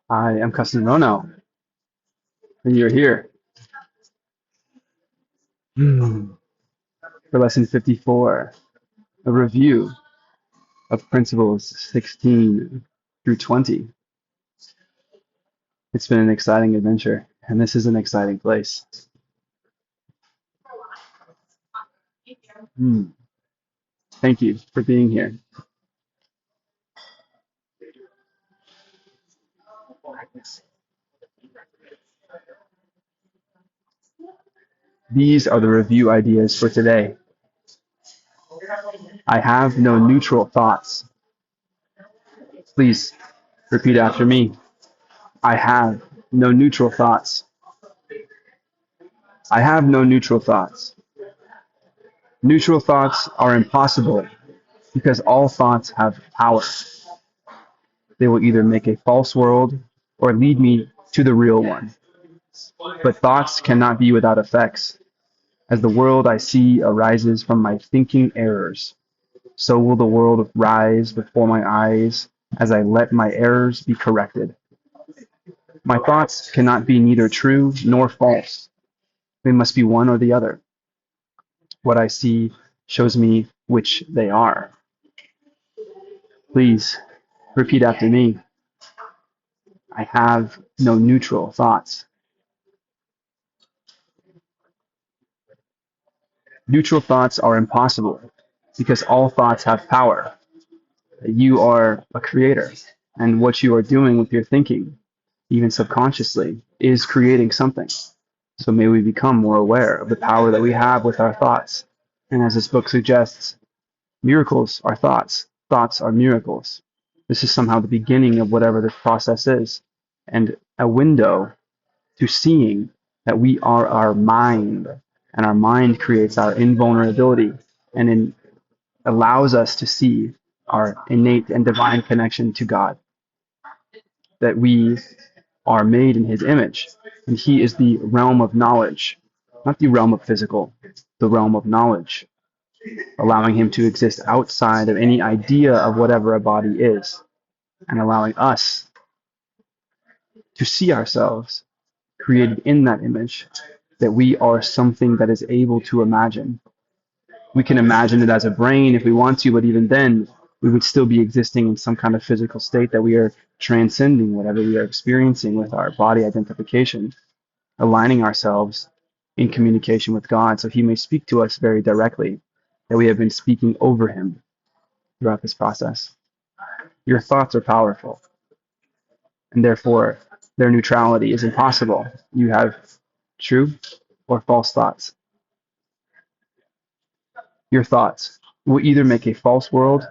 I am Kesten Rono, and you're here for lesson 54, a review of principles 16 through 20. It's been an exciting adventure, and this is an exciting place. Hmm. Thank you for being here. These are the review ideas for today. I have no neutral thoughts. Please repeat after me. I have no neutral thoughts. I have no neutral thoughts. Neutral thoughts are impossible because all thoughts have power. They will either make a false world or lead me to the real one. But thoughts cannot be without effects. As the world I see arises from my thinking errors, so will the world rise before my eyes as I let my errors be corrected. My thoughts cannot be neither true nor false. They must be one or the other. What I see shows me which they are. Please repeat after me. I have no neutral thoughts. Neutral thoughts are impossible because all thoughts have power. You are a creator, and what you are doing with your thinking, even subconsciously, is creating something. So may we become more aware of the power that we have with our thoughts. And as this book suggests, miracles are thoughts, thoughts are miracles. This is somehow the beginning of whatever this process is, and a window to seeing that we are our mind, and our mind creates our invulnerability and allows us to see our innate and divine connection to God, that we are made in His image, and He is the realm of knowledge, not the realm of physical, the realm of knowledge, allowing Him to exist outside of any idea of whatever a body is, and allowing us to see ourselves created in that image, that we are something that is able to imagine. We can imagine it as a brain if we want to, but even then, we would still be existing in some kind of physical state that we are transcending whatever we are experiencing with our body identification, aligning ourselves in communication with God so He may speak to us very directly, that we have been speaking over Him throughout this process. Your thoughts are powerful, and therefore their neutrality is impossible. You have true or false thoughts. Your thoughts will either make a false world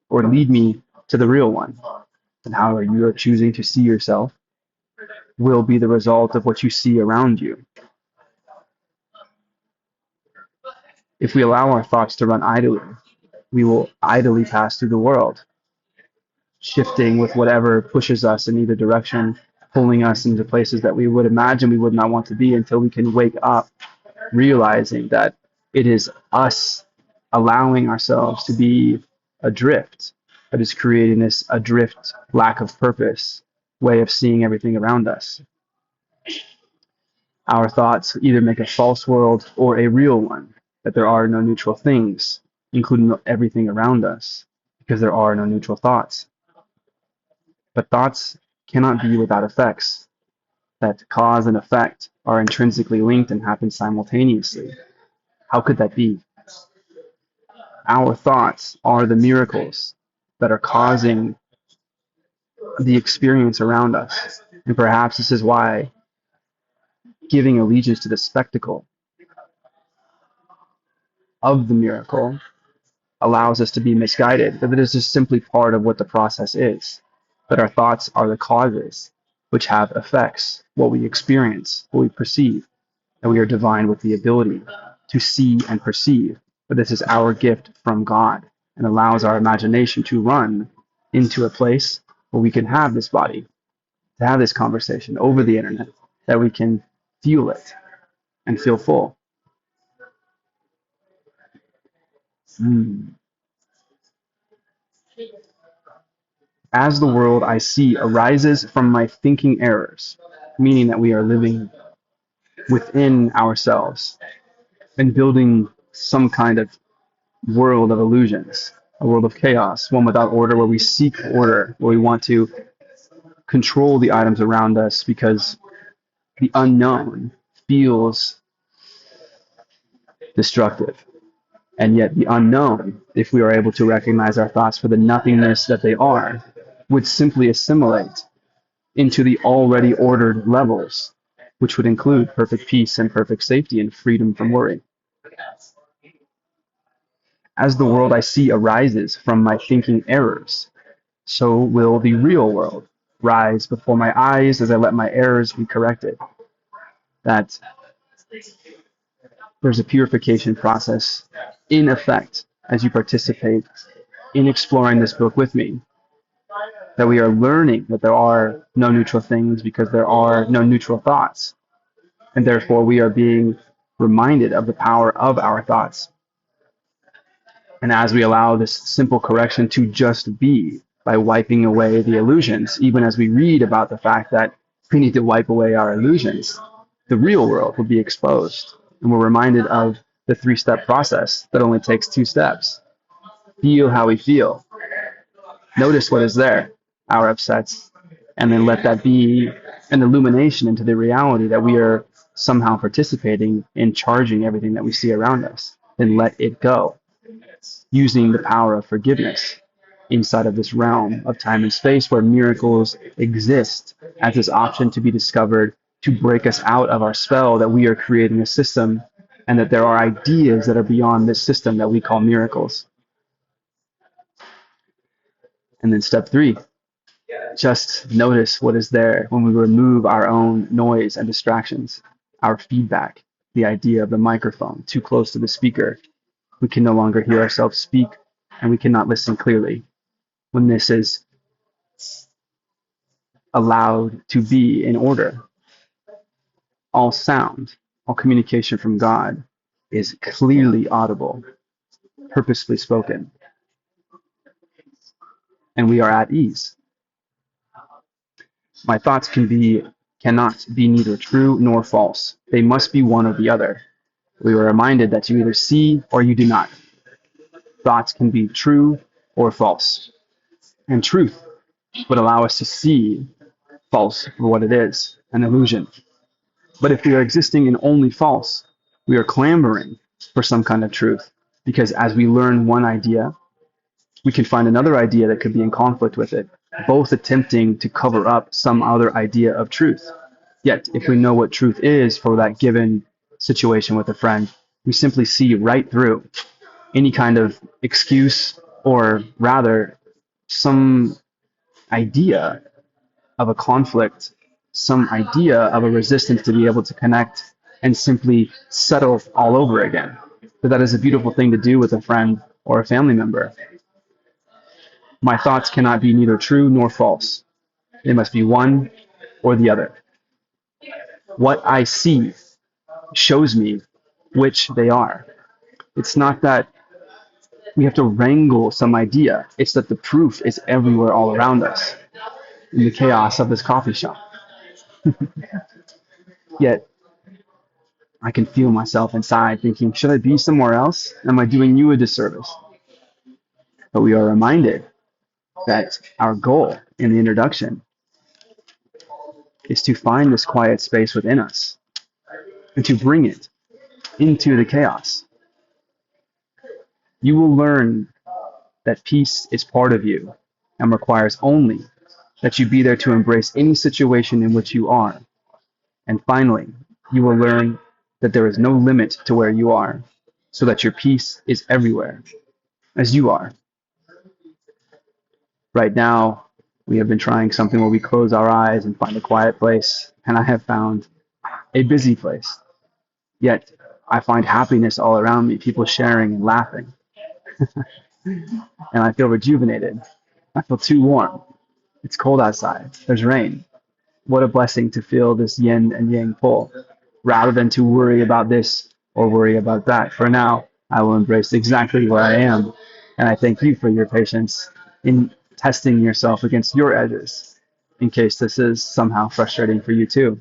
or lead me to the real one. And however you are choosing to see yourself will be the result of what you see around you. If we allow our thoughts to run idly, we will idly pass through the world, shifting with whatever pushes us in either direction, pulling us into places that we would imagine we would not want to be until we can wake up realizing that it is us allowing ourselves to be adrift that is creating this adrift, lack of purpose way of seeing everything around us. Our thoughts either make a false world or a real one, that there are no neutral things, including everything around us, because there are no neutral thoughts. But thoughts cannot be without effects, that cause and effect are intrinsically linked and happen simultaneously. How could that be? Our thoughts are the miracles that are causing the experience around us. And perhaps this is why giving allegiance to the spectacle of the miracle allows us to be misguided, that it is just simply part of what the process is, that our thoughts are the causes which have effects, what we experience, what we perceive, and we are divine with the ability to see and perceive. But this is our gift from God and allows our imagination to run into a place where we can have this body, to have this conversation over the internet, that we can feel it and feel full. Mm. As the world I see arises from my thinking errors, meaning that we are living within ourselves and building some kind of world of illusions, a world of chaos, one without order, where we seek order, where we want to control the items around us because the unknown feels destructive. And yet the unknown, if we are able to recognize our thoughts for the nothingness that they are, would simply assimilate into the already ordered levels, which would include perfect peace and perfect safety and freedom from worry. As the world I see arises from my thinking errors, so will the real world rise before my eyes as I let my errors be corrected. That there's a purification process in effect as you participate in exploring this book with me, that we are learning that there are no neutral things because there are no neutral thoughts, and therefore we are being reminded of the power of our thoughts. And as we allow this simple correction to just be by wiping away the illusions, even as we read about the fact that we need to wipe away our illusions, the real world will be exposed. And we're reminded of the three-step process that only takes two steps. Feel how we feel. Notice what is there, our upsets, and then let that be an illumination into the reality that we are somehow participating in charging everything that we see around us. Then let it go, using the power of forgiveness inside of this realm of time and space where miracles exist as this option to be discovered to break us out of our spell that we are creating a system and that there are ideas that are beyond this system that we call miracles. And then step 3, just notice what is there when we remove our own noise and distractions, our feedback, the idea of the microphone too close to the speaker. We can no longer hear ourselves speak and we cannot listen clearly. When this is allowed to be in order, all sound, all communication from God is clearly audible, purposefully spoken, and we are at ease. My thoughts cannot be neither true nor false. They must be one or the other. We are reminded that you either see or you do not. Thoughts can be true or false. And truth would allow us to see false for what it is, an illusion. But if we are existing in only false, we are clamoring for some kind of truth. Because as we learn one idea, we can find another idea that could be in conflict with it, both attempting to cover up some other idea of truth. Yet, if we know what truth is for that given situation with a friend, we simply see right through any kind of excuse, or rather some idea of a conflict, some idea of a resistance to be able to connect and simply settle all over again. But that is a beautiful thing to do with a friend or a family member. My thoughts cannot be neither true nor false. They must be one or the other. What I see shows me which they are. It's not that we have to wrangle some idea. It's that the proof is everywhere all around us in the chaos of this coffee shop. Yet, I can feel myself inside thinking, should I be somewhere else? Am I doing you a disservice? But we are reminded that our goal in the introduction is to find this quiet space within us and to bring it into the chaos. You will learn that peace is part of you and requires only that you be there to embrace any situation in which you are. And finally, you will learn that there is no limit to where you are, so that your peace is everywhere, as you are. Right now, we have been trying something where we close our eyes and find a quiet place, and I have found a busy place. Yet, I find happiness all around me, people sharing and laughing. And I feel rejuvenated. I feel too warm. It's cold outside. There's rain. What a blessing to feel this yin and yang pull, rather than to worry about this or worry about that. For now, I will embrace exactly where I am. And I thank you for your patience in testing yourself against your edges, in case this is somehow frustrating for you too.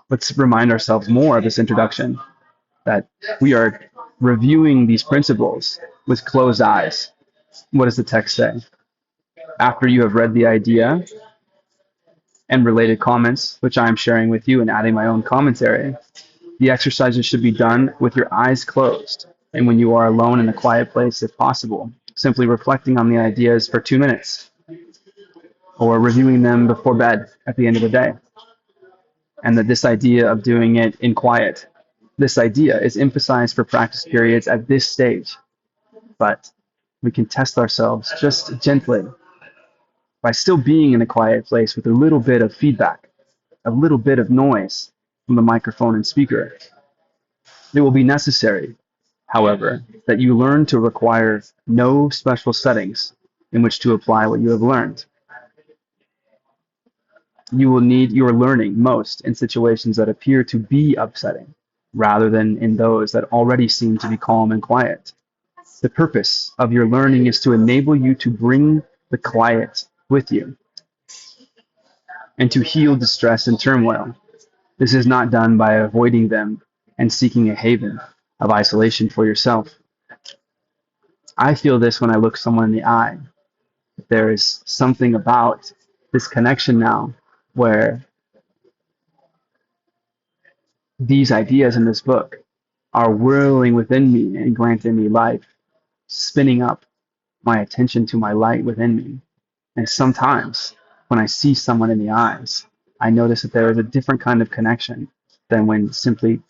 Let's remind ourselves more of this introduction, that we are reviewing these principles with closed eyes. What does the text say? After you have read the idea and related comments, which I am sharing with you and adding my own commentary, the exercises should be done with your eyes closed and when you are alone in a quiet place if possible, simply reflecting on the ideas for 2 minutes or reviewing them before bed at the end of the day. And that this idea of doing it in quiet, this idea is emphasized for practice periods at this stage, but we can test ourselves just gently by still being in a quiet place with a little bit of feedback, a little bit of noise from the microphone and speaker. It will be necessary, however, that you learn to require no special settings in which to apply what you have learned. You will need your learning most in situations that appear to be upsetting, rather than in those that already seem to be calm and quiet. The purpose of your learning is to enable you to bring the quiet with you and to heal distress and turmoil. This is not done by avoiding them and seeking a haven of isolation for yourself. I feel this when I look someone in the eye. There is something about this connection now where these ideas in this book are whirling within me and granting me life, spinning up my attention to my light within me. And sometimes when I see someone in the eyes, I notice that there is a different kind of connection than when simply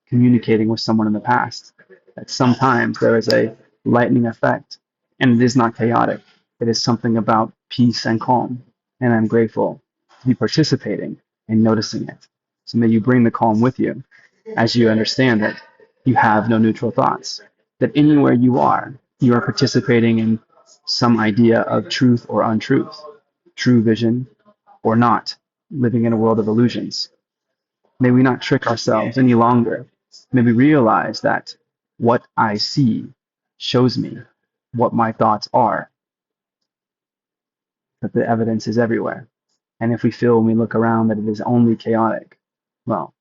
communicating with someone in the past. That sometimes there is a lightning effect, and it is not chaotic. It is something about peace and calm, and I'm grateful to be participating and noticing it. So may you bring the calm with you as you understand that you have no neutral thoughts, that anywhere you are participating in some idea of truth or untruth, true vision or not, living in a world of illusions. May we not trick ourselves any longer. May we realize that what I see shows me what my thoughts are, that the evidence is everywhere. And if we feel when we look around that it is only chaotic, well,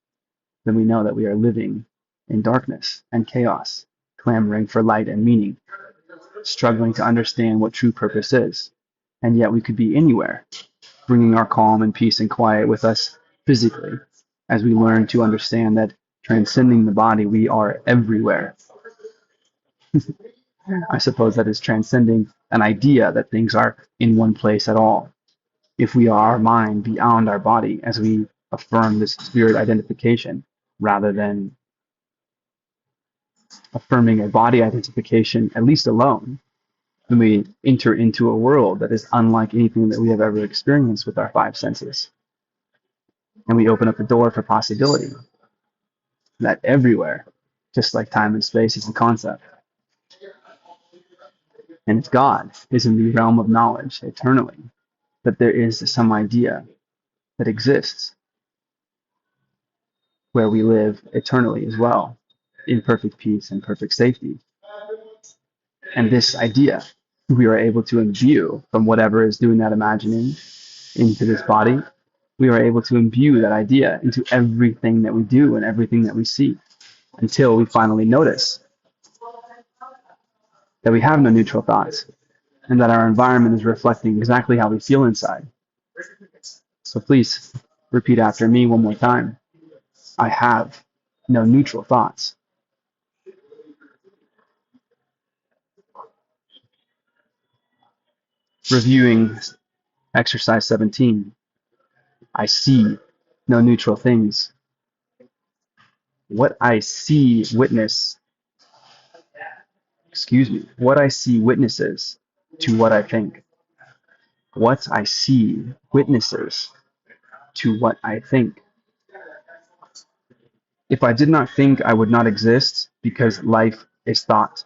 then we know that we are living in darkness and chaos, clamoring for light and meaning, struggling to understand what true purpose is. And yet we could be anywhere, bringing our calm and peace and quiet with us physically, as we learn to understand that transcending the body, we are everywhere. I suppose that is transcending an idea that things are in one place at all. If we are our mind beyond our body, as we affirm this spirit identification, rather than affirming a body identification, at least alone, when we enter into a world that is unlike anything that we have ever experienced with our five senses. And we open up the door for possibility, that everywhere, just like time and space is a concept, and if God is in the realm of knowledge eternally, that there is some idea that exists where we live eternally as well, in perfect peace and perfect safety. And this idea we are able to imbue from whatever is doing that imagining into this body. We are able to imbue that idea into everything that we do and everything that we see, until we finally notice that we have no neutral thoughts and that our environment is reflecting exactly how we feel inside. So please repeat after me one more time. I have no neutral thoughts. Reviewing exercise 17. I see no neutral things. What I see what I see witnesses to what I think. What I see witnesses to what I think. If I did not think, I would not exist, because life is thought.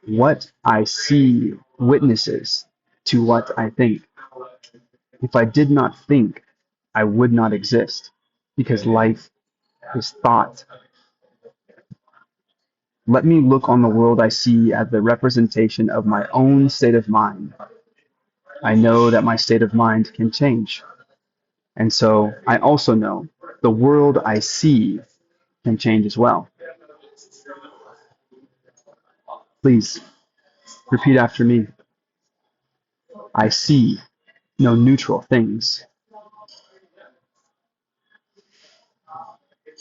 What I see witnesses to what I think. If I did not think, I would not exist, because life is thought. Let me look on the world I see as the representation of my own state of mind. I know that my state of mind can change. And so I also know the world I see can change as well. Please repeat after me. I see no neutral things.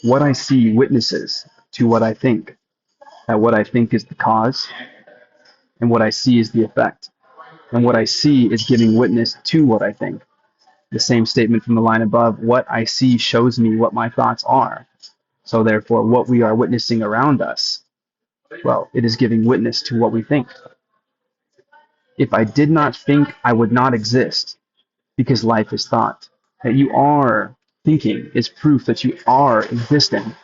What I see witnesses to what I think, that what I think is the cause, and what I see is the effect. And what I see is giving witness to what I think. The same statement from the line above, what I see shows me what my thoughts are. So therefore, what we are witnessing around us, well, it is giving witness to what we think. If I did not think, I would not exist, because life is thought. That you are thinking is proof that you are existing.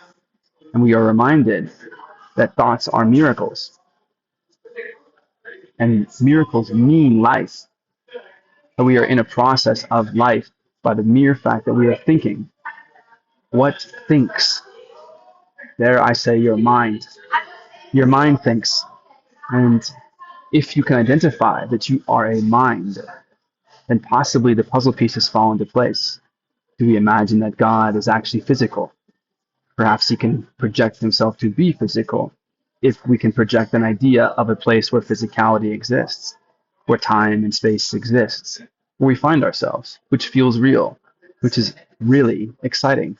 And we are reminded that thoughts are miracles. And miracles mean life. That we are in a process of life by the mere fact that we are thinking. What thinks? There I say your mind. Your mind thinks. And if you can identify that you are a mind, then possibly the puzzle pieces fall into place. Do we imagine that God is actually physical? Perhaps he can project himself to be physical if we can project an idea of a place where physicality exists, where time and space exists, where we find ourselves, which feels real, which is really exciting.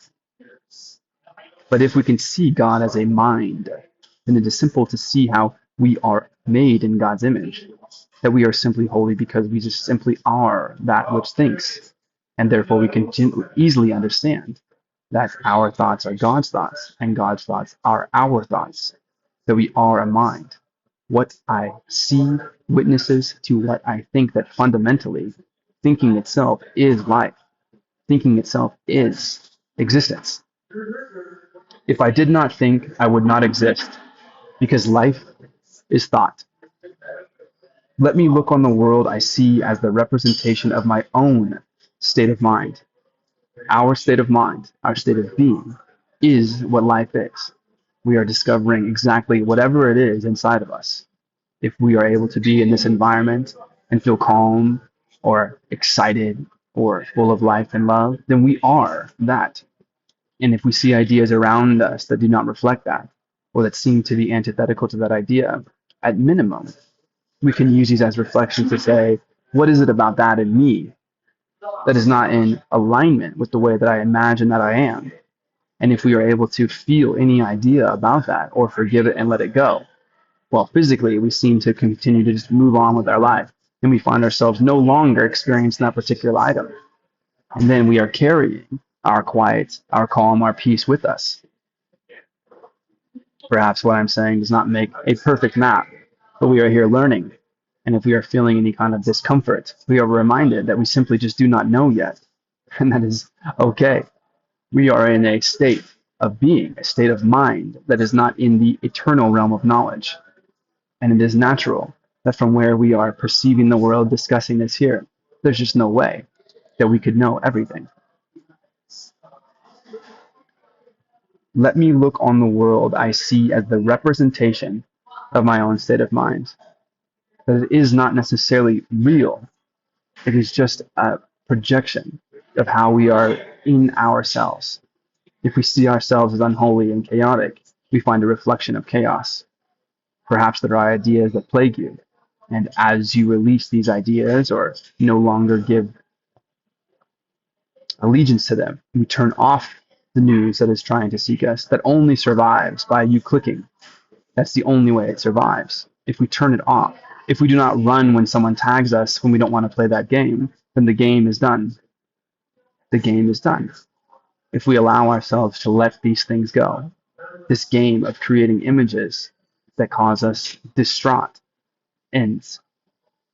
But if we can see God as a mind, then it is simple to see how we are made in God's image, that we are simply holy because we just simply are that which thinks. And therefore we can easily understand that our thoughts are God's thoughts and God's thoughts are our thoughts, that we are a mind. What I see witnesses to what I think, that fundamentally thinking itself is life. Thinking itself is existence. If I did not think, I would not exist, because life is thought. Let me look on the world I see as the representation of my own state of mind. Our state of mind, our state of being, is what life is. We are discovering exactly whatever it is inside of us. If we are able to be in this environment and feel calm or excited or full of life and love, then we are that. And if we see ideas around us that do not reflect that, or that seem to be antithetical to that idea, at minimum, we can use these as reflections to say, what is it about that in me that is not in alignment with the way that I imagine that I am? And if we are able to feel any idea about that or forgive it and let it go, well, physically, we seem to continue to just move on with our life. And we find ourselves no longer experiencing that particular item. And then we are carrying our quiet, our calm, our peace with us. Perhaps what I'm saying does not make a perfect map, but we are here learning. And if we are feeling any kind of discomfort, we are reminded that we simply just do not know yet. And that is okay. We are in a state of being, a state of mind that is not in the eternal realm of knowledge. And it is natural that from where we are perceiving the world, discussing this here, there's just no way that we could know everything. Let me look on the world I see as the representation of my own state of mind. That it is not necessarily real. It is just a projection of how we are in ourselves. If we see ourselves as unholy and chaotic, we find a reflection of chaos. Perhaps there are ideas that plague you, and as you release these ideas or no longer give allegiance to them, we turn off the news that is trying to seek us, that only survives by you clicking. That's the only way it survives. If we turn it off, if we do not run when someone tags us when we don't want to play that game, then the game is done. The game is done. If we allow ourselves to let these things go, this game of creating images that cause us distraught ends.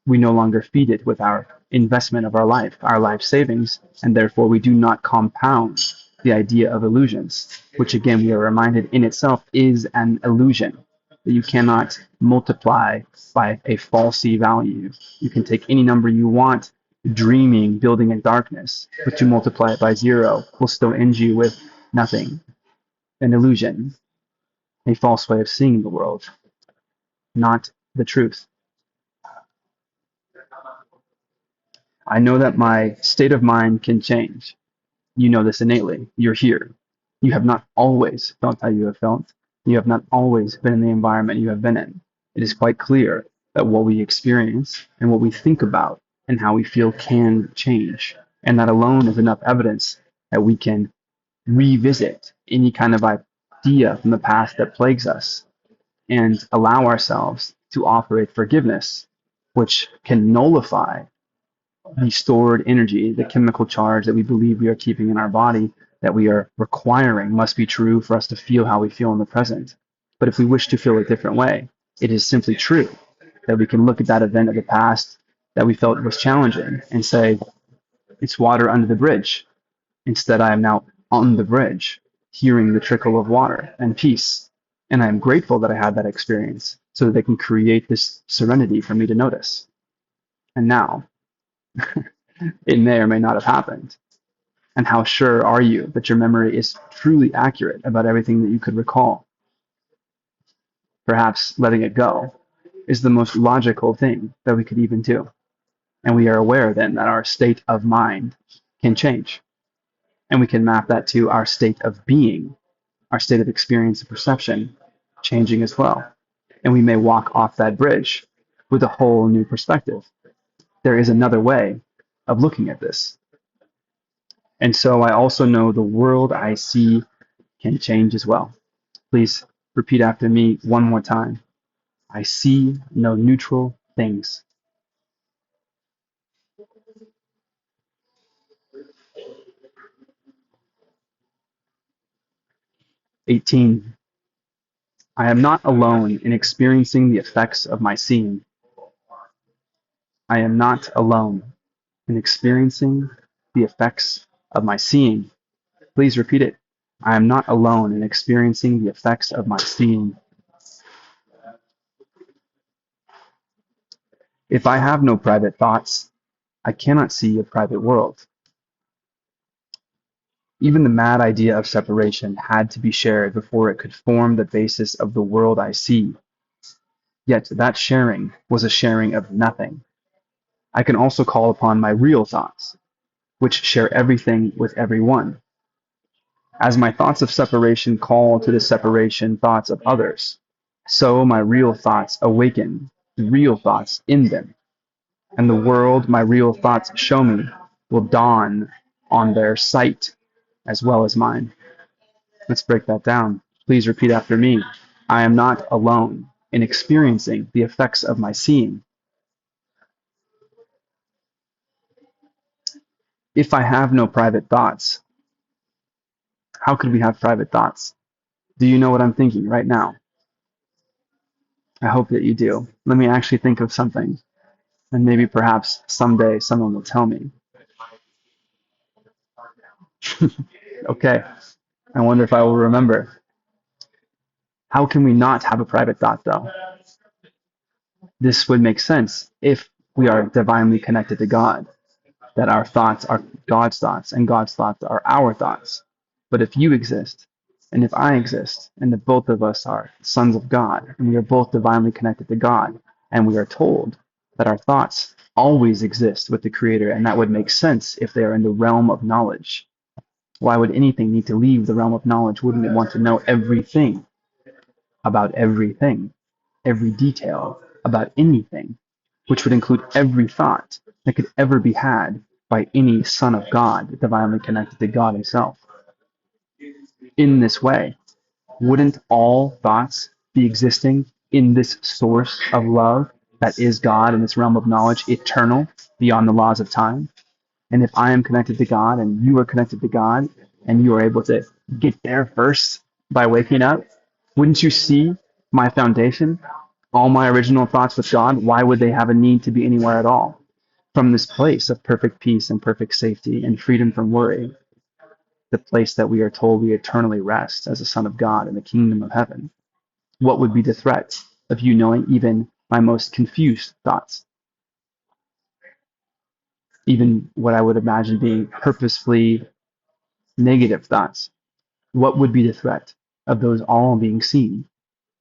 We no longer feed it with our investment of our life savings, and therefore we do not compound the idea of illusions, which again we are reminded in itself is an illusion, that you cannot multiply by a falsy value. You can take any number you want, dreaming, building in darkness, but to multiply it by zero will still end you with nothing, an illusion. a false way of seeing the world, not the truth. I know that my state of mind can change. You know this innately. You're here. You have not always felt how you have felt. You have not always been in the environment you have been in. It is quite clear that what we experience and what we think about and how we feel can change. And that alone is enough evidence that we can revisit any kind of idea from the past that plagues us and allow ourselves to operate forgiveness, which can nullify the stored energy, the chemical charge that we believe we are keeping in our body, that we are requiring must be true for us to feel how we feel in the present. But if we wish to feel a different way, it is simply true that we can look at that event of the past that we felt was challenging and say, it's water under the bridge. Instead, I am now on the bridge, hearing the trickle of water and peace. And I am grateful that I had that experience so that they can create this serenity for me to notice. And now, it may or may not have happened. And how sure are you that your memory is truly accurate about everything that you could recall? Perhaps letting it go is the most logical thing that we could even do. And we are aware then that our state of mind can change. And we can map that to our state of being, our state of experience and perception changing as well. And we may walk off that bridge with a whole new perspective. There is another way of looking at this. And so I also know the world I see can change as well. Please repeat after me one more time. I see no neutral things. 18. I am not alone in experiencing the effects of my seeing. I am not alone in experiencing the effects of my seeing. Please repeat it. I am not alone in experiencing the effects of my seeing. If I have no private thoughts, I cannot see a private world. Even the mad idea of separation had to be shared before it could form the basis of the world I see. Yet that sharing was a sharing of nothing. I can also call upon my real thoughts, which share everything with everyone. As my thoughts of separation call to the separation thoughts of others, so my real thoughts awaken the real thoughts in them, and the world my real thoughts show me will dawn on their sight as well as mine. Let's break that down. Please repeat after me. I am not alone in experiencing the effects of my seeing. If I have no private thoughts, how could we have private thoughts? Do you know what I'm thinking right now? I hope that you do. Let me actually think of something, and maybe perhaps someday someone will tell me. Okay, I wonder if I will remember. How can we not have a private thought, though? This would make sense if we are divinely connected to God, that our thoughts are God's thoughts and God's thoughts are our thoughts. But if you exist, and if I exist, and if both of us are sons of God, and we are both divinely connected to God, and we are told that our thoughts always exist with the Creator, and that would make sense if they are in the realm of knowledge. Why would anything need to leave the realm of knowledge? Wouldn't it want to know everything about everything, every detail about anything, which would include every thought that could ever be had by any son of God divinely connected to God himself? In this way, wouldn't all thoughts be existing in this source of love that is God in this realm of knowledge, eternal, beyond the laws of time? And if I am connected to God and you are connected to God and you are able to get there first by waking up, wouldn't you see my foundation? All my original thoughts with God, why would they have a need to be anywhere at all? From this place of perfect peace and perfect safety and freedom from worry, the place that we are told we eternally rest as a son of God in the kingdom of heaven. What would be the threat of you knowing even my most confused thoughts? Even what I would imagine being purposefully negative thoughts. What would be the threat of those all being seen?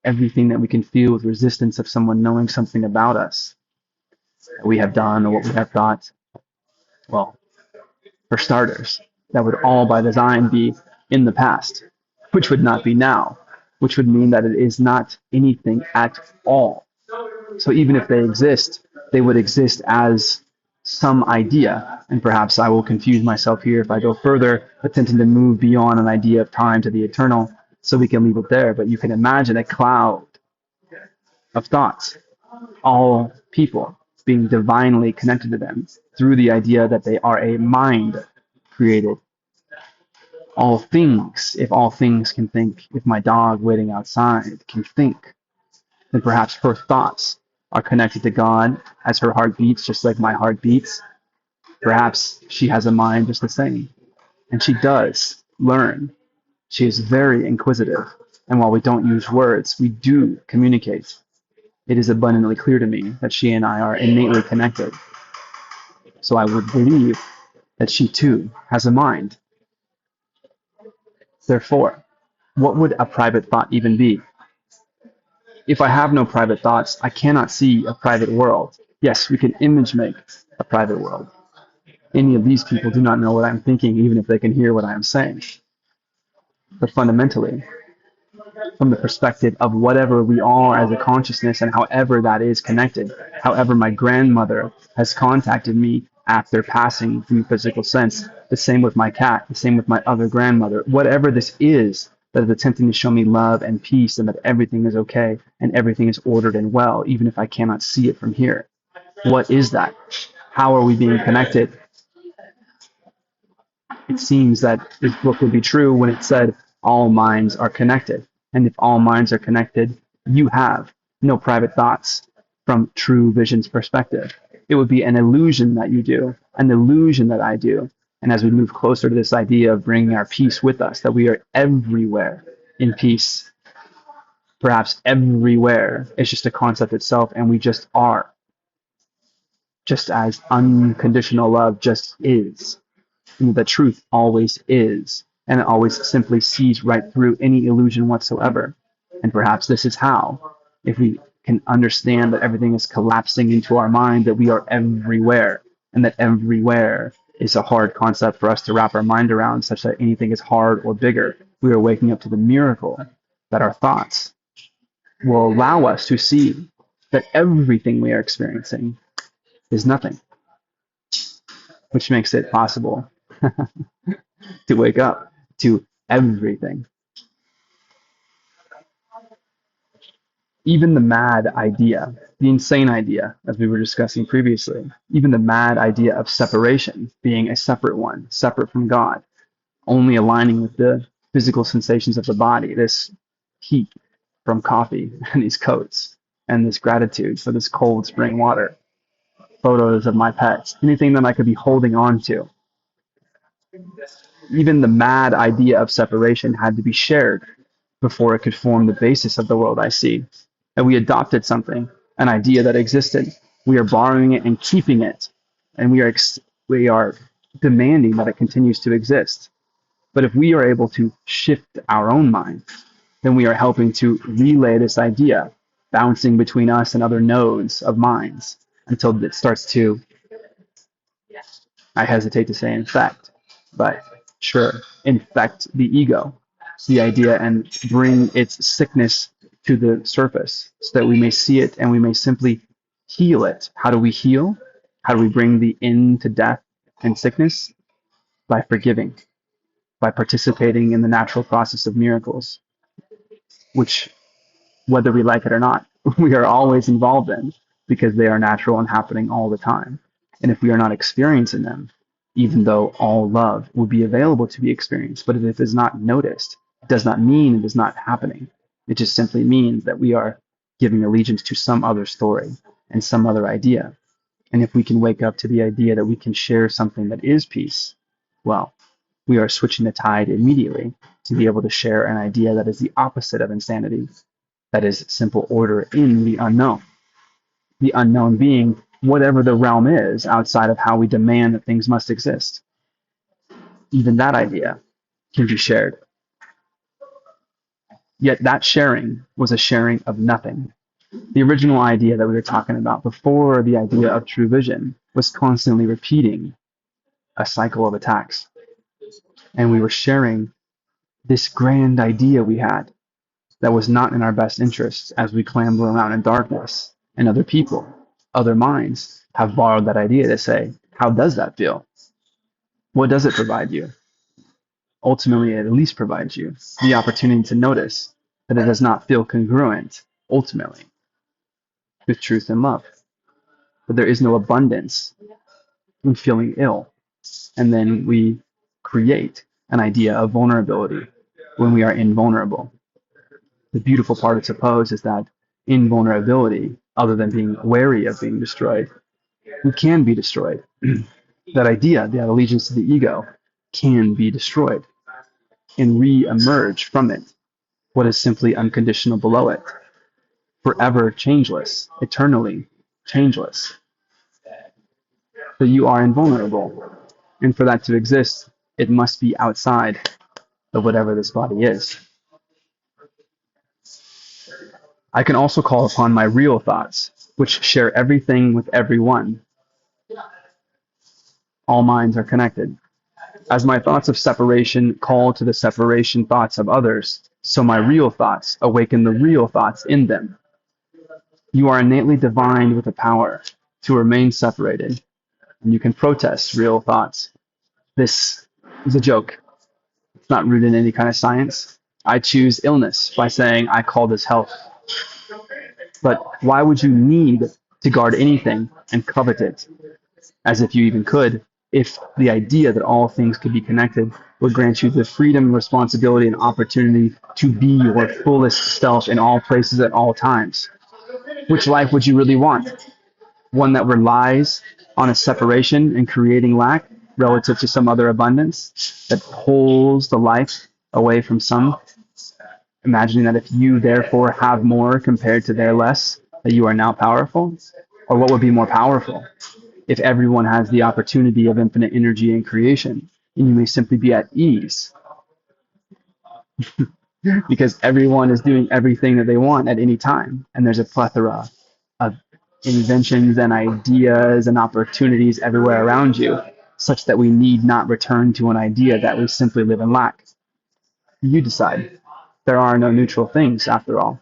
everything that we can feel with resistance of someone knowing something about us that we have done or what we have thought, well, for starters, that would all by design be in the past, which would not be now, which would mean that it is not anything at all. So even if they exist, they would exist as some idea. And perhaps I will confuse myself here if I go further, attempting to move beyond an idea of time to the eternal, so we can leave it there. But you can imagine a cloud of thoughts, all people being divinely connected to them through the idea that they are a mind created. All things, if all things can think, if my dog waiting outside can think, then perhaps her thoughts are connected to God as her heart beats, just like my heart beats. Perhaps she has a mind just the same. And she does learn. She is very inquisitive. And while we don't use words, we do communicate. It is abundantly clear to me that she and I are innately connected. So I would believe that she too has a mind. Therefore, what would a private thought even be? If I have no private thoughts, I cannot see a private world. Yes, we can image make a private world. Any of these people do not know what I'm thinking, even if they can hear what I am saying. But fundamentally, from the perspective of whatever we are as a consciousness and however that is connected, however my grandmother has contacted me after passing through physical sense, the same with my cat, the same with my other grandmother, whatever this is that is attempting to show me love and peace and that everything is okay and everything is ordered and well, even if I cannot see it from here. What is that? How are we being connected? It seems that this book would be true when it said all minds are connected. And if all minds are connected, you have no private thoughts from true vision's perspective. It would be an illusion that you do, an illusion that I do. And as we move closer to this idea of bringing our peace with us, that we are everywhere in peace, perhaps everywhere is just a concept itself, and we just are, just as unconditional love just is. The truth always is, and it always simply sees right through any illusion whatsoever. And perhaps this is how, if we can understand that everything is collapsing into our mind, that we are everywhere, and that everywhere is a hard concept for us to wrap our mind around, such that anything is hard or bigger. We are waking up to the miracle that our thoughts will allow us to see that everything we are experiencing is nothing, which makes it possible to wake up to everything. Even the mad idea, the insane idea, as we were discussing previously, even the mad idea of separation, being a separate one, separate from God, only aligning with the physical sensations of the body, this heat from coffee and these coats, and this gratitude for this cold spring water, photos of my pets, anything that I could be holding on to. Even the mad idea of separation had to be shared before it could form the basis of the world I see. And we adopted something, an idea that existed. We are borrowing it and keeping it, and we are demanding that it continues to exist. But if we are able to shift our own mind, then we are helping to relay this idea, bouncing between us and other nodes of minds until it starts to, I hesitate to say infect, but sure, infect the ego, the idea, and bring its sickness to the surface so that we may see it and we may simply heal it. How do we heal? How do we bring the end to death and sickness? By forgiving, by participating in the natural process of miracles, which, whether we like it or not, we are always involved in because they are natural and happening all the time. And if we are not experiencing them, even though all love will be available to be experienced, but if it is not noticed, it does not mean it is not happening. It just simply means that we are giving allegiance to some other story and some other idea. And if we can wake up to the idea that we can share something that is peace, well, we are switching the tide immediately to be able to share an idea that is the opposite of insanity, that is simple order in the unknown. The unknown being whatever the realm is outside of how we demand that things must exist. Even that idea can be shared. Yet that sharing was a sharing of nothing. The original idea that we were talking about before the idea of true vision was constantly repeating a cycle of attacks. And we were sharing this grand idea we had that was not in our best interests as we clamber around in darkness. And other people, other minds have borrowed that idea to say, how does that feel? What does it provide you? Ultimately, it at least provides you the opportunity to notice that it does not feel congruent, ultimately, with truth and love. That there is no abundance in feeling ill. And then we create an idea of vulnerability when we are invulnerable. The beautiful part of suppose is that invulnerability, other than being wary of being destroyed, we can be destroyed. That idea, that allegiance to the ego, can be destroyed and re-emerge from it, what is simply unconditional below it, forever changeless, eternally changeless. That you are invulnerable. And for that to exist, it must be outside of whatever this body is. I can also call upon my real thoughts, which share everything with everyone. All minds are connected. As my thoughts of separation call to the separation thoughts of others, so my real thoughts awaken the real thoughts in them. You are innately divine with the power to remain separated, and you can protest real thoughts. This is a joke. It's not rooted in any kind of science. I choose illness by saying I call this health. But why would you need to guard anything and covet it, as if you even could, if the idea that all things could be connected would grant you the freedom, responsibility, and opportunity to be your fullest self in all places at all times? Which life would you really want? One that relies on a separation and creating lack relative to some other abundance that pulls the life away from some, imagining that if you therefore have more compared to their less, that you are now powerful? Or what would be more powerful? If everyone has the opportunity of infinite energy and creation, and you may simply be at ease because everyone is doing everything that they want at any time, and there's a plethora of inventions and ideas and opportunities everywhere around you, such that we need not return to an idea that we simply live in lack. You decide. There are no neutral things, after all,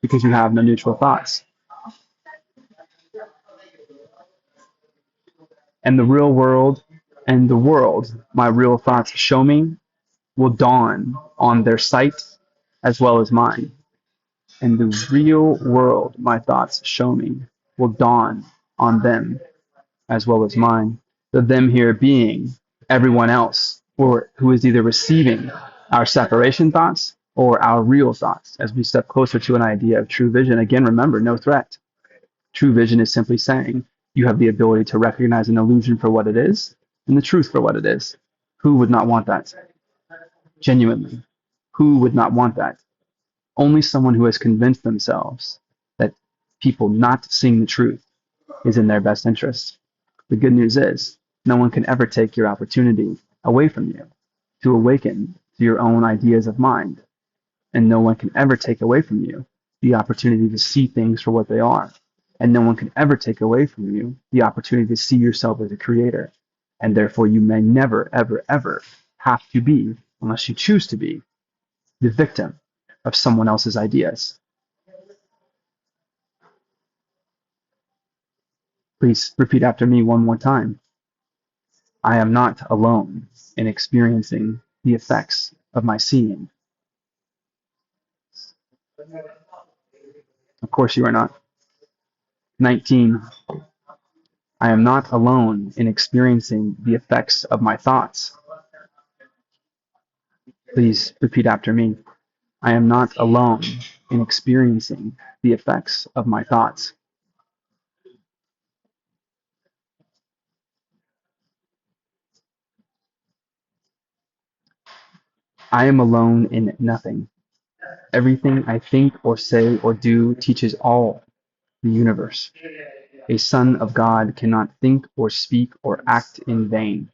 because you have no neutral thoughts. And the real world and the world my real thoughts show me will dawn on their sight as well as mine. And the real world my thoughts show me will dawn on them as well as mine. The them here being everyone else, or who is either receiving our separation thoughts or our real thoughts as we step closer to an idea of true vision. Again, remember, no threat. True vision is simply saying you have the ability to recognize an illusion for what it is and the truth for what it is. Who would not want that? Genuinely. Who would not want that? Only someone who has convinced themselves that people not seeing the truth is in their best interest. The good news is, no one can ever take your opportunity away from you to awaken to your own ideas of mind. And no one can ever take away from you the opportunity to see things for what they are. And no one can ever take away from you the opportunity to see yourself as a creator. And therefore, you may never, ever, ever have to be, unless you choose to be, the victim of someone else's ideas. Please repeat after me one more time. I am not alone in experiencing the effects of my seeing. Of course you are not. 19. I am not alone in experiencing the effects of my thoughts. Please repeat after me. I am not alone in experiencing the effects of my thoughts. I am alone in nothing. Everything I think or say or do teaches all the universe. A son of God cannot think or speak or act in vain.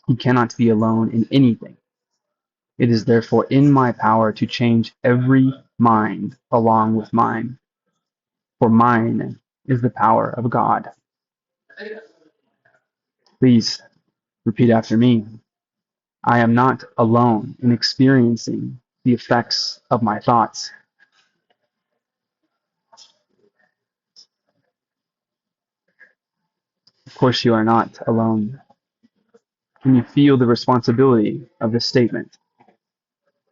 He cannot be alone in anything. It is therefore in my power to change every mind along with mine, for mine is the power of God. Please repeat after me. I am not alone in experiencing the effects of my thoughts. Of course, you are not alone. Can you feel the responsibility of this statement?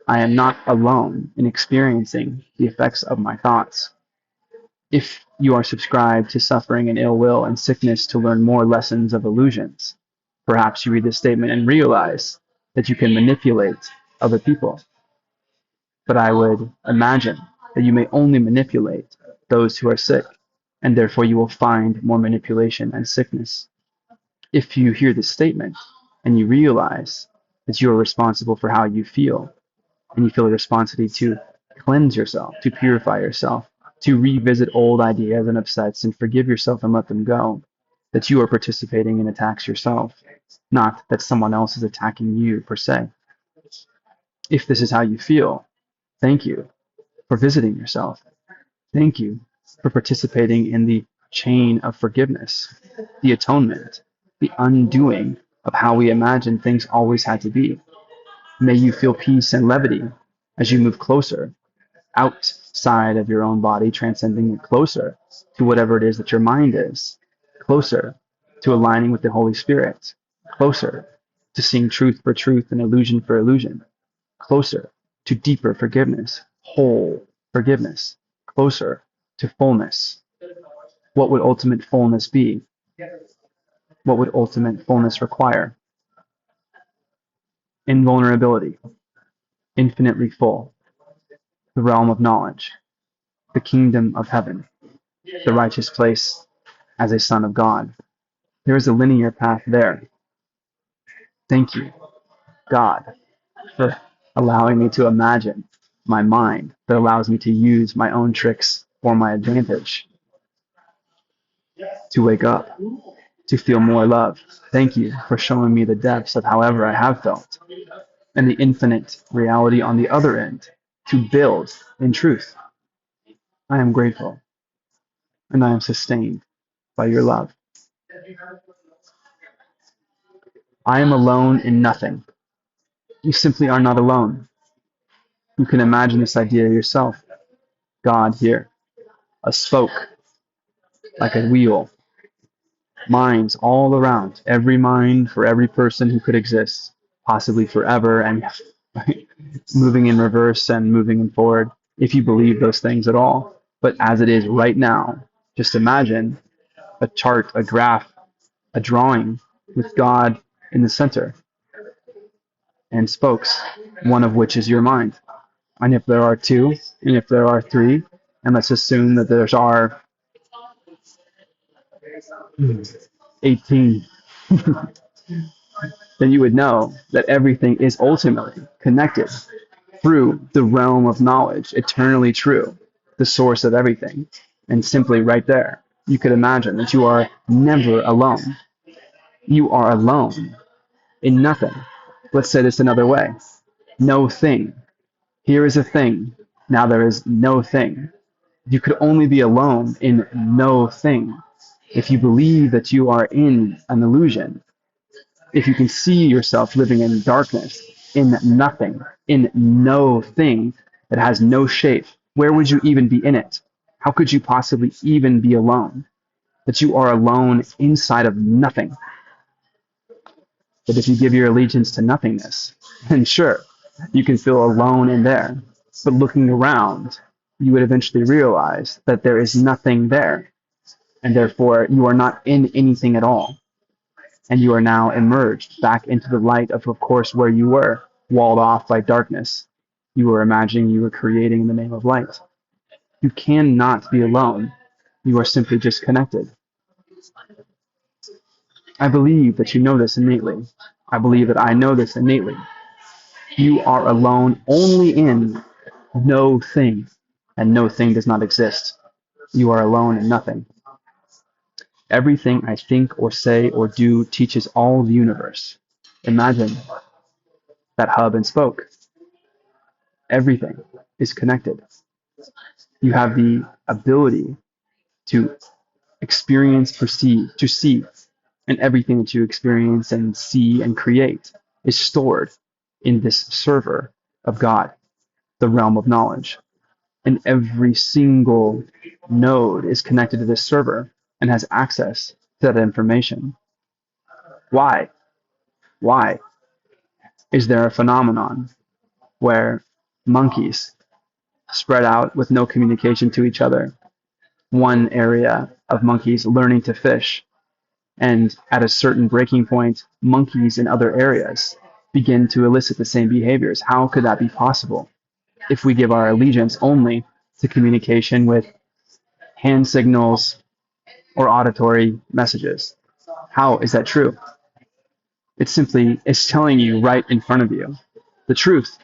I am not alone in experiencing the effects of my thoughts. If you are subscribed to suffering and ill will and sickness to learn more lessons of illusions, perhaps you read this statement and realize that you can manipulate other people. But I would imagine that you may only manipulate those who are sick, and therefore you will find more manipulation and sickness. If you hear this statement and you realize that you are responsible for how you feel, and you feel a responsibility to cleanse yourself, to purify yourself, to revisit old ideas and upsets and forgive yourself and let them go, that you are participating in attacks yourself, not that someone else is attacking you per se. If this is how you feel, thank you for visiting yourself. Thank you for participating in the chain of forgiveness, the atonement, the undoing of how we imagined things always had to be. May you feel peace and levity as you move closer, outside of your own body, transcending it closer to whatever it is that your mind is, closer to aligning with the Holy Spirit, closer to seeing truth for truth and illusion for illusion, closer to deeper forgiveness, whole forgiveness, closer to fullness. What would ultimate fullness be? What would ultimate fullness require? Invulnerability, infinitely full, the realm of knowledge, the kingdom of heaven, the righteous place as a son of God. There is a linear path there. Thank you, God, for allowing me to imagine my mind that allows me to use my own tricks for my advantage, to wake up, to feel more love. Thank you for showing me the depths of however I have felt and the infinite reality on the other end to build in truth. I am grateful and I am sustained by your love. I am alone in nothing. You simply are not alone. You can imagine this idea yourself. God here, a spoke, like a wheel, minds all around, every mind for every person who could exist, possibly forever, and moving in reverse and moving in forward, if you believe those things at all. But as it is right now, just imagine a chart, a graph, a drawing with God in the center and spokes, one of which is your mind. And if there are two, and if there are three, and let's assume that there are 18, then you would know that everything is ultimately connected through the realm of knowledge, eternally true, the source of everything. And simply right there, you could imagine that you are never alone. You are alone in nothing. Let's say this another way. No thing. Here is a thing. Now there is no thing. You could only be alone in no thing. If you believe that you are in an illusion, if you can see yourself living in darkness, in nothing, in no thing that has no shape, where would you even be in it? How could you possibly even be alone? That you are alone inside of nothing. But if you give your allegiance to nothingness, then sure, you can feel alone in there. But looking around, you would eventually realize that there is nothing there, and therefore you are not in anything at all. And you are now emerged back into the light of course, where you were, walled off by darkness. You were imagining you were creating in the name of light. You cannot be alone. You are simply just connected. I believe that you know this innately. I believe that I know this innately. You are alone only in no thing, and no thing does not exist. You are alone in nothing. Everything I think or say or do teaches all the universe. Imagine that hub and spoke. Everything is connected. You have the ability to experience, perceive, to see, and everything that you experience and see and create is stored in this server of God, the realm of knowledge. And every single node is connected to this server and has access to that information. Why? Why is there a phenomenon where monkeys spread out with no communication to each other? One area of monkeys learning to fish, and at a certain breaking point, monkeys in other areas begin to elicit the same behaviors. How could that be possible if we give our allegiance only to communication with hand signals or auditory messages? How is that true? It's telling you right in front of you the truth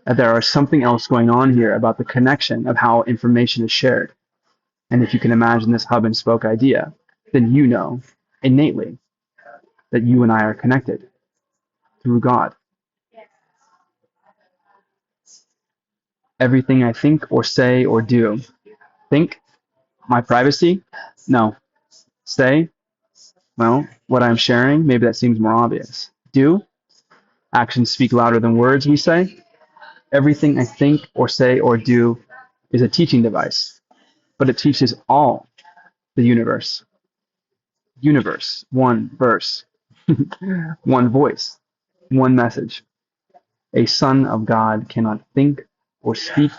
that there is something else going on here about the connection of how information is shared. And if you can imagine this hub and spoke idea, then you know innately that you and I are connected through God. Everything I think or say or do. Think, my privacy? No. Say, well, what I'm sharing, maybe that seems more obvious. Do, actions speak louder than words, we say. Everything I think or say or do is a teaching device, but it teaches all the universe. Universe, one verse, one voice, one message. A son of God cannot think or speak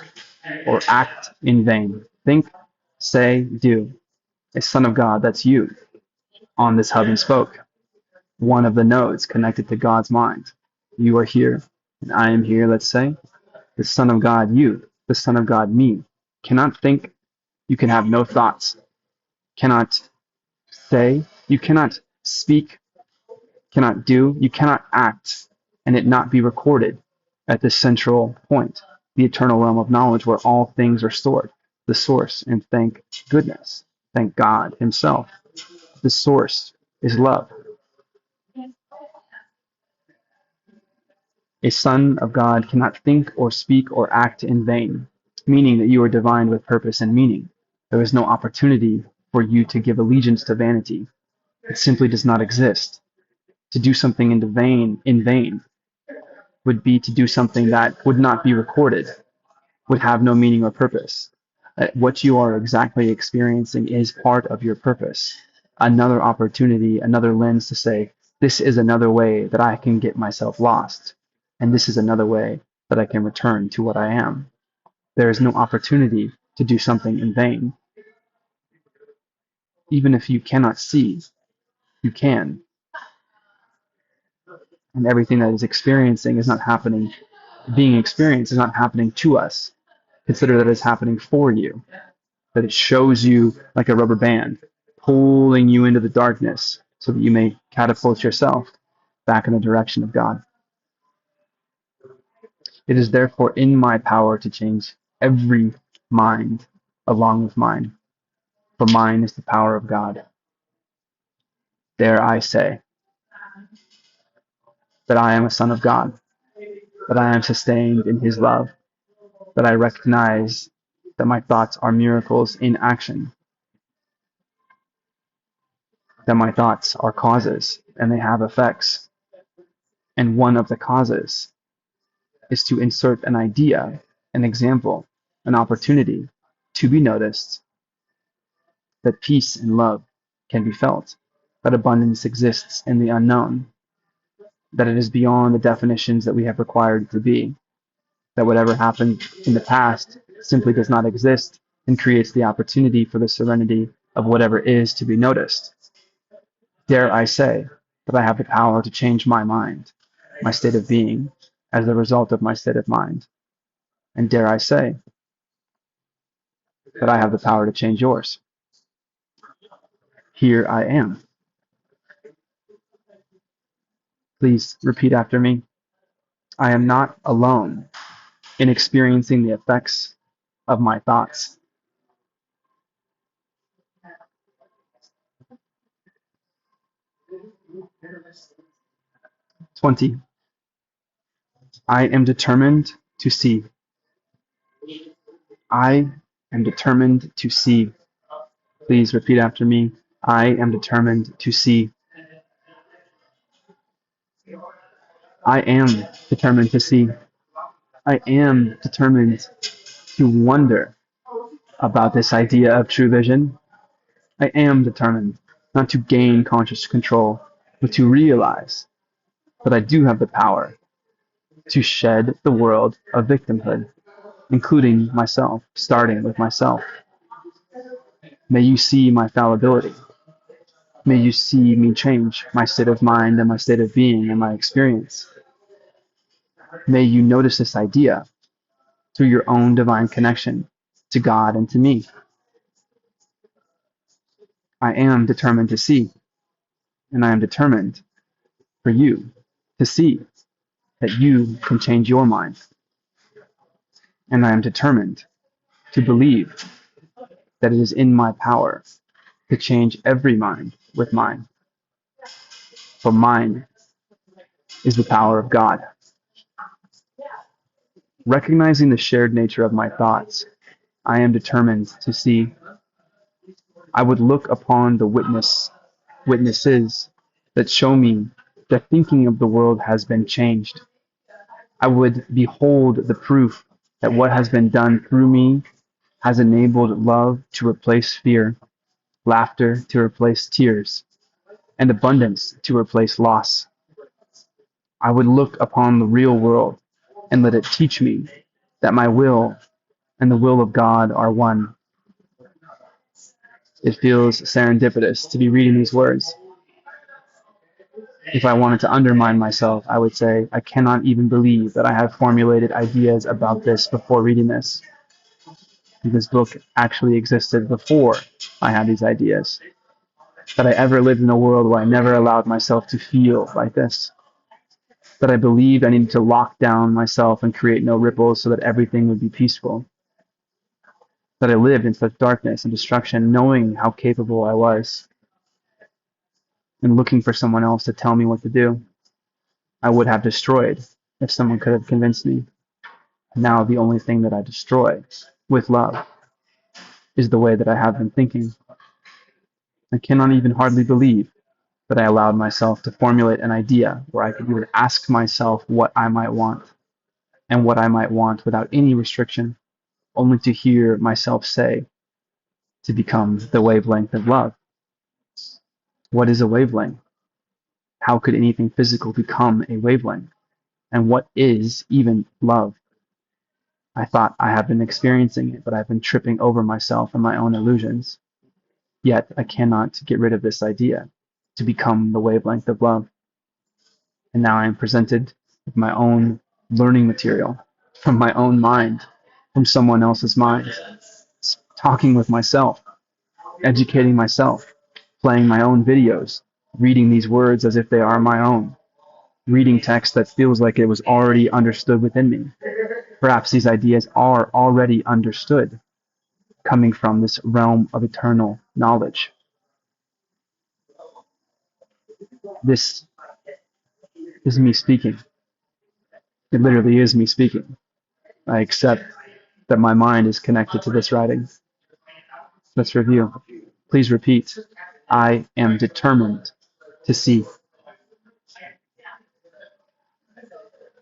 or act in vain. Think, say, do. A son of God, that's you, on this hub and spoke. One of the nodes connected to God's mind. You are here, and I am here, let's say. The son of God, you, the son of God, me, cannot think. You can have no thoughts. Cannot say. You cannot speak. Cannot do. You cannot act, and it not be recorded at the central point, the eternal realm of knowledge where all things are stored, the source. And thank goodness, thank God Himself. The source is love. A son of God cannot think or speak or act in vain, meaning that you are divine with purpose and meaning. There is no opportunity for you to give allegiance to vanity. It simply does not exist. To do something in vain would be to do something that would not be recorded, would have no meaning or purpose. What you are exactly experiencing is part of your purpose. Another opportunity, another lens to say, this is another way that I can get myself lost. And this is another way that I can return to what I am. There is no opportunity to do something in vain. Even if you cannot see, you can. And everything that is experiencing is not happening, being experienced is not happening to us. Consider that it's happening for you, that it shows you like a rubber band, pulling you into the darkness so that you may catapult yourself back in the direction of God. It is therefore in my power to change every mind along with mine, for mine is the power of God. Dare I say that I am a son of God, that I am sustained in His love, that I recognize that my thoughts are miracles in action, that my thoughts are causes and they have effects. And one of the causes is to insert an idea, an example, an opportunity to be noticed, that peace and love can be felt, that abundance exists in the unknown, that it is beyond the definitions that we have required it to be, that whatever happened in the past simply does not exist and creates the opportunity for the serenity of whatever is to be noticed. Dare I say that I have the power to change my mind, my state of being, as a result of my state of mind. And dare I say that I have the power to change yours. Here I am. Please repeat after me. I am not alone in experiencing the effects of my thoughts. 20. I am determined to see. I am determined to see. Please repeat after me. I am determined to see. I am determined to see. I am determined to wonder about this idea of true vision. I am determined not to gain conscious control, but to realize that I do have the power to shed the world of victimhood, including myself, starting with myself. May you see my fallibility. May you see me change my state of mind and my state of being and my experience. May you notice this idea through your own divine connection to God and to me. I am determined to see, and I am determined for you to see that you can change your mind. And I am determined to believe that it is in my power to change every mind with mine. For mine is the power of God. Recognizing the shared nature of my thoughts, I am determined to see. I would look upon the witnesses that show me the thinking of the world has been changed. I would behold the proof that what has been done through me has enabled love to replace fear, laughter to replace tears, and abundance to replace loss. I would look upon the real world and let it teach me that my will and the will of God are one. It feels serendipitous to be reading these words. If I wanted to undermine myself, I would say, I cannot even believe that I have formulated ideas about this before reading this. This book actually existed before I had these ideas. That I ever lived in a world where I never allowed myself to feel like this. That I believed I needed to lock down myself and create no ripples so that everything would be peaceful. That I lived in such darkness and destruction, knowing how capable I was, and looking for someone else to tell me what to do. I would have destroyed if someone could have convinced me. Now the only thing that I destroy with love is the way that I have been thinking. I cannot even hardly believe that I allowed myself to formulate an idea where I could even ask myself what I might want and what I might want without any restriction, only to hear myself say to become the wavelength of love. What is a wavelength? How could anything physical become a wavelength? And what is even love? I thought I have been experiencing it, but I've been tripping over myself and my own illusions. Yet I cannot get rid of this idea to become the wavelength of love. And now I am presented with my own learning material from my own mind, from someone else's mind, talking with myself, educating myself, playing my own videos, reading these words as if they are my own, reading text that feels like it was already understood within me. Perhaps these ideas are already understood, coming from this realm of eternal knowledge. This is me speaking. It literally is me speaking. I accept that my mind is connected to this writing. Let's review. Please repeat. I am determined to see.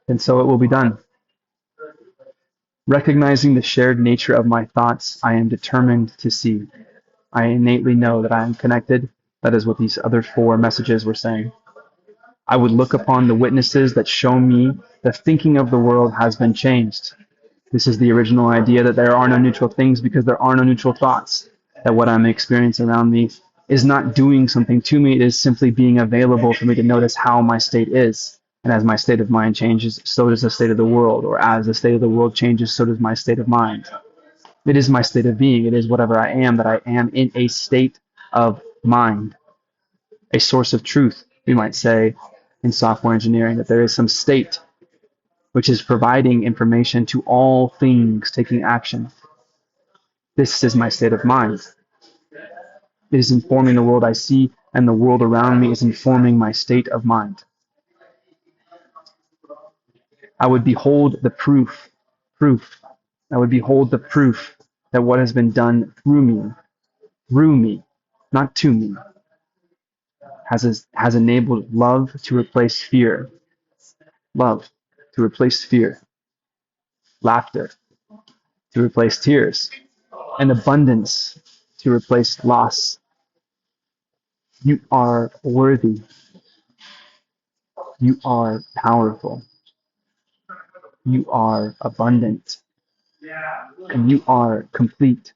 And so it will be done. Recognizing the shared nature of my thoughts, I am determined to see. I innately know that I am connected. That is what these other four messages were saying. I would look upon the witnesses that show me the thinking of the world has been changed. This is the original idea that there are no neutral things because there are no neutral thoughts. That what I'm experiencing around me is not doing something to me. It is simply being available for me to notice how my state is. And as my state of mind changes, so does the state of the world. Or as the state of the world changes, so does my state of mind. It is my state of being. It is whatever I am, that I am in a state of mind. A source of truth, we might say in software engineering, that there is some state which is providing information to all things taking action. This is my state of mind. It is informing the world I see, and the world around me is informing my state of mind. I would behold the proof I would behold the proof that what has been done through me, not to me, has enabled love to replace fear, love to replace fear, laughter to replace tears, and abundance to replace loss. You are worthy. You are powerful. You are abundant. And you are complete.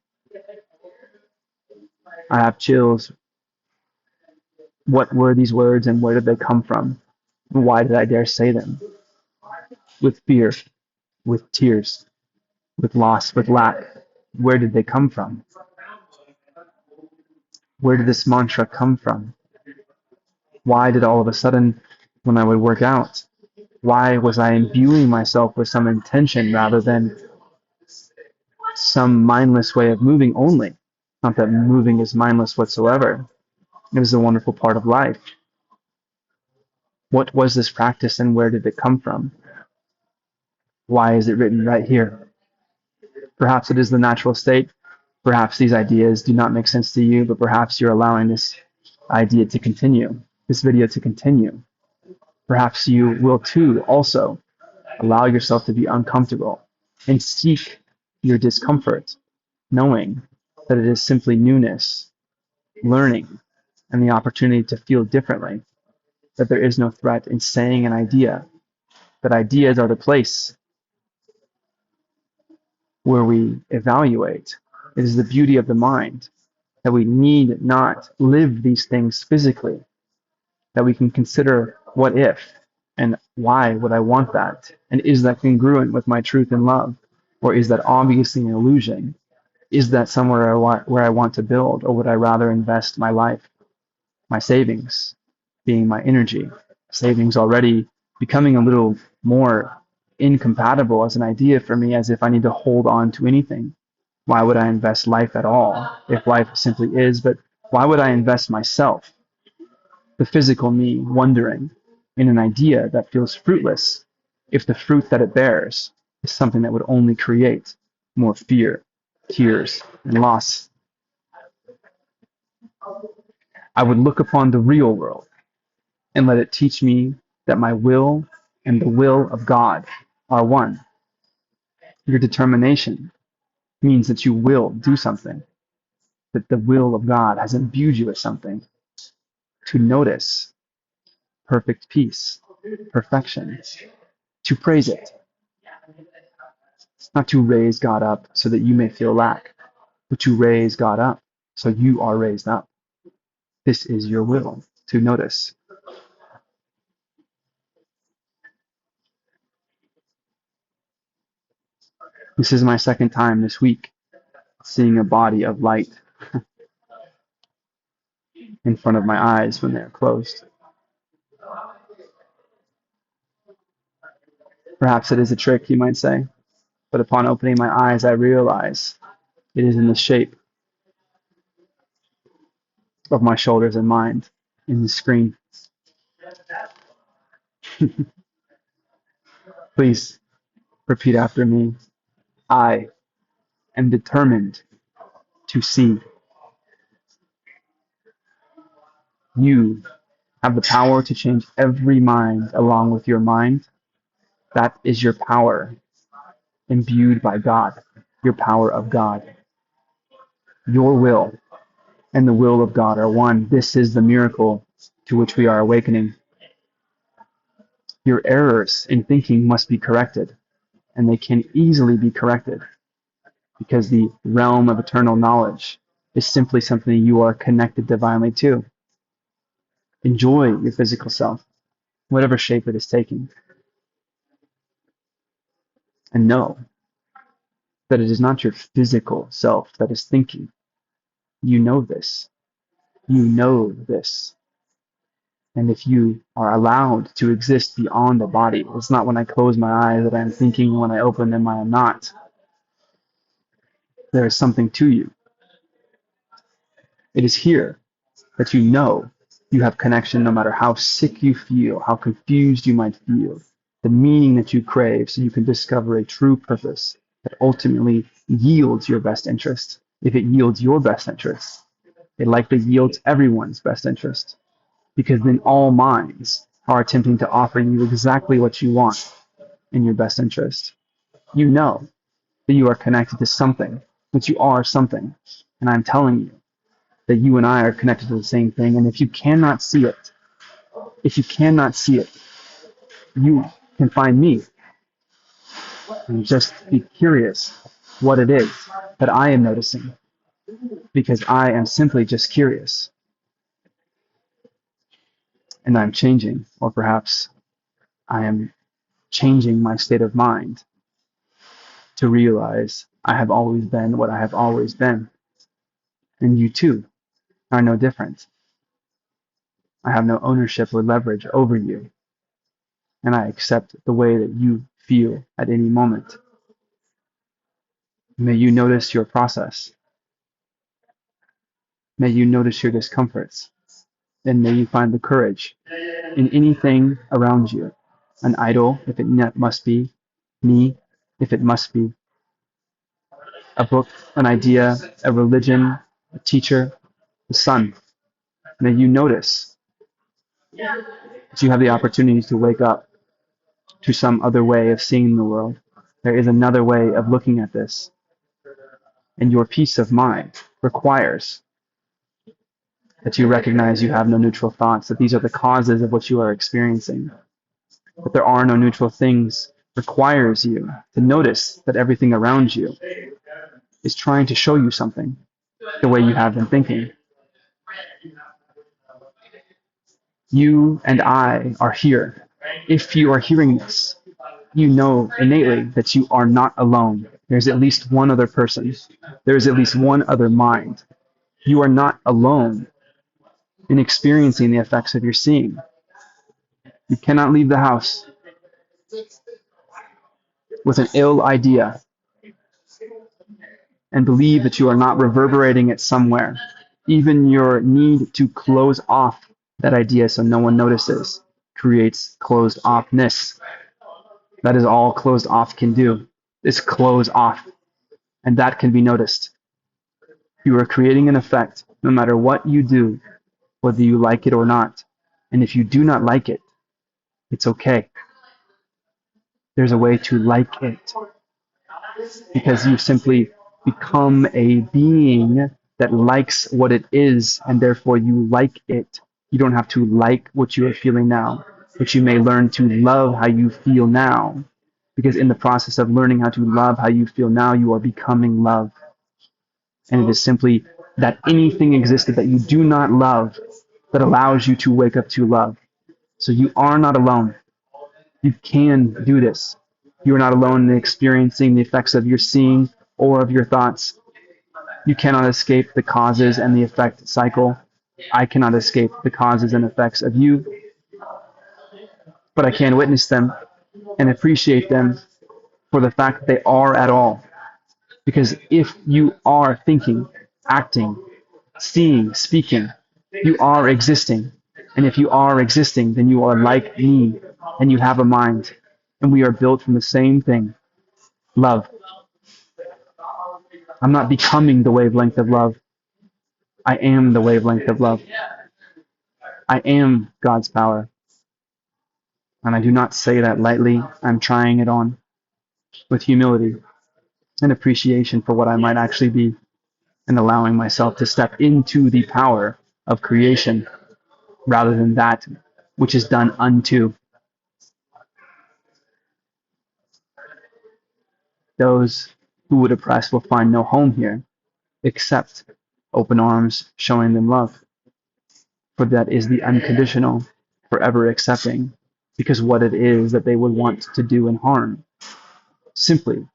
I have chills. What were these words and where did they come from? Why did I dare say them? With fear, with tears, with loss, with lack. Where did they come from? Where did this mantra come from? Why did all of a sudden, when I would work out, why was I imbuing myself with some intention rather than some mindless way of moving only? Not that moving is mindless whatsoever. It is a wonderful part of life. What was this practice and where did it come from? Why is it written right here? Perhaps it is the natural state. Perhaps these ideas do not make sense to you, but perhaps you're allowing this idea to continue, this video to continue. Perhaps you will too also allow yourself to be uncomfortable and seek your discomfort, knowing that it is simply newness, learning, and the opportunity to feel differently, that there is no threat in saying an idea, that ideas are the place where we evaluate. It is the beauty of the mind that we need not live these things physically, that we can consider what if and why would I want that? And is that congruent with my truth and love? Or is that obviously an illusion? Is that somewhere where I want to build? Or would I rather invest my life, my savings, being my energy? Savings already becoming a little more incompatible as an idea for me, as if I need to hold on to anything. Why would I invest life at all if life simply is? But why would I invest myself, the physical me, wondering in an idea that feels fruitless if the fruit that it bears is something that would only create more fear, tears, and loss? I would look upon the real world and let it teach me that my will and the will of God are one. Your determination means that you will do something, that the will of God has imbued you with something, to notice perfect peace, perfection, to praise it, not to raise God up so that you may feel lack, but to raise God up so you are raised up. This is your will, to notice. This is my second time this week seeing a body of light in front of my eyes when they're closed. Perhaps it is a trick, you might say, but upon opening my eyes, I realize it is in the shape of my shoulders and mind in the screen. Please repeat after me. I am determined to see. You have the power to change every mind along with your mind. That is your power, imbued by God, your power of God. Your will and the will of God are one. This is the miracle to which we are awakening. Your errors in thinking must be corrected, and they can easily be corrected because the realm of eternal knowledge is simply something you are connected divinely to. Enjoy your physical self, whatever shape it is taking, and know that it is not your physical self that is thinking. You know this. You know this. And if you are allowed to exist beyond the body, it's not when I close my eyes that I'm thinking, when I open them, I am not. There is something to you. It is here that you know you have connection no matter how sick you feel, how confused you might feel, the meaning that you crave, so you can discover a true purpose that ultimately yields your best interest. If it yields your best interest, it likely yields everyone's best interest, because then all minds are attempting to offer you exactly what you want in your best interest. You know that you are connected to something, that you are something, and I'm telling you that you and I are connected to the same thing. And if you cannot see it, you can find me and just be curious what it is that I am noticing, because I am simply just curious and I'm changing, or perhaps I am changing my state of mind to realize I have always been what I have always been. And you too are no different. I have no ownership or leverage over you, and I accept the way that you feel at any moment. May you notice your process. May you notice your discomforts. And may you find the courage in anything around you. An idol, if it must be. Me, if it must be. A book, an idea, a religion, a teacher, the sun. May you notice that you have the opportunity to wake up to some other way of seeing the world. There is another way of looking at this. And your peace of mind requires that you recognize you have no neutral thoughts, that these are the causes of what you are experiencing. That there are no neutral things requires you to notice that everything around you is trying to show you something the way you have been thinking. You and I are here. If you are hearing this, you know innately that you are not alone. There's at least one other person. There's at least one other mind. You are not alone in experiencing the effects of your seeing. You cannot leave the house with an ill idea and believe that you are not reverberating it somewhere. Even your need to close off that idea so no one notices creates closed offness. That is all closed off can do, is close off, and that can be noticed. You are creating an effect no matter what you do, whether you like it or not. And if you do not like it, it's okay. There's a way to like it, because you simply become a being that likes what it is, and therefore you like it. You don't have to like what you are feeling now, but you may learn to love how you feel now, because in the process of learning how to love how you feel now, you are becoming love. And it is simply that anything existed that you do not love that allows you to wake up to love. So you are not alone. You can do this. You are not alone in experiencing the effects of your seeing or of your thoughts. You cannot escape the causes and the effect cycle. I cannot escape the causes and effects of you, but I can witness them and appreciate them for the fact that they are at all. Because if you are thinking, acting, seeing, speaking, you are existing. And if you are existing, then you are like me, and you have a mind. And we are built from the same thing, love. I'm not becoming the wavelength of love. I am the wavelength of love. I am God's power. And I do not say that lightly. I'm trying it on with humility and appreciation for what I might actually be, and allowing myself to step into the power of creation rather than that which is done unto. Those who would oppress will find no home here except open arms showing them love. For that is the unconditional, forever accepting, because what it is that they would want to do and harm simply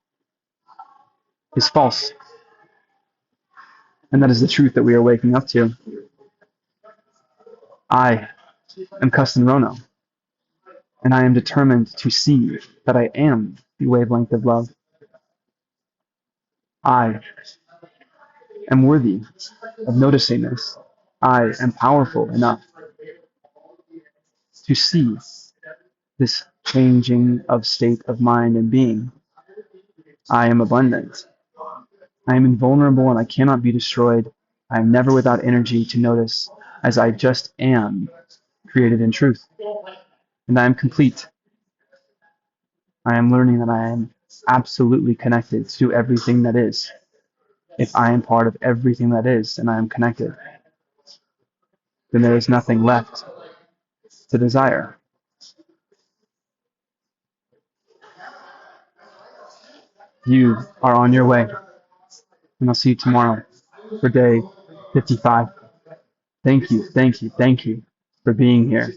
is false. And that is the truth that we are waking up to. I am Kesten Rono, and I am determined to see that I am the wavelength of love. I am worthy of noticing this. I am powerful enough to see this changing of state of mind and being. I am abundant. I am invulnerable and I cannot be destroyed. I am never without energy to notice, as I just am, created in truth. And I am complete. I am learning that I am absolutely connected to everything that is. If I am part of everything that is and I am connected, then there is nothing left to desire. You are on your way, and I'll see you tomorrow for day 55. Thank you, thank you, thank you for being here.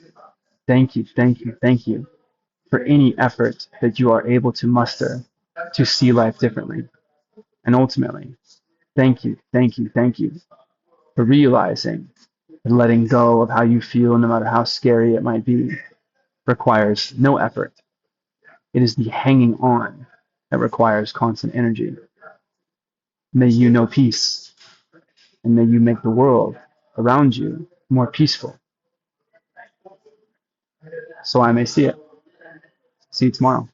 Thank you, thank you, thank you for any effort that you are able to muster to see life differently. And ultimately, thank you, thank you, thank you for realizing that letting go of how you feel, no matter how scary it might be, requires no effort. It is the hanging on that requires constant energy. May you know peace, and may you make the world around you more peaceful, so I may see it. See you tomorrow.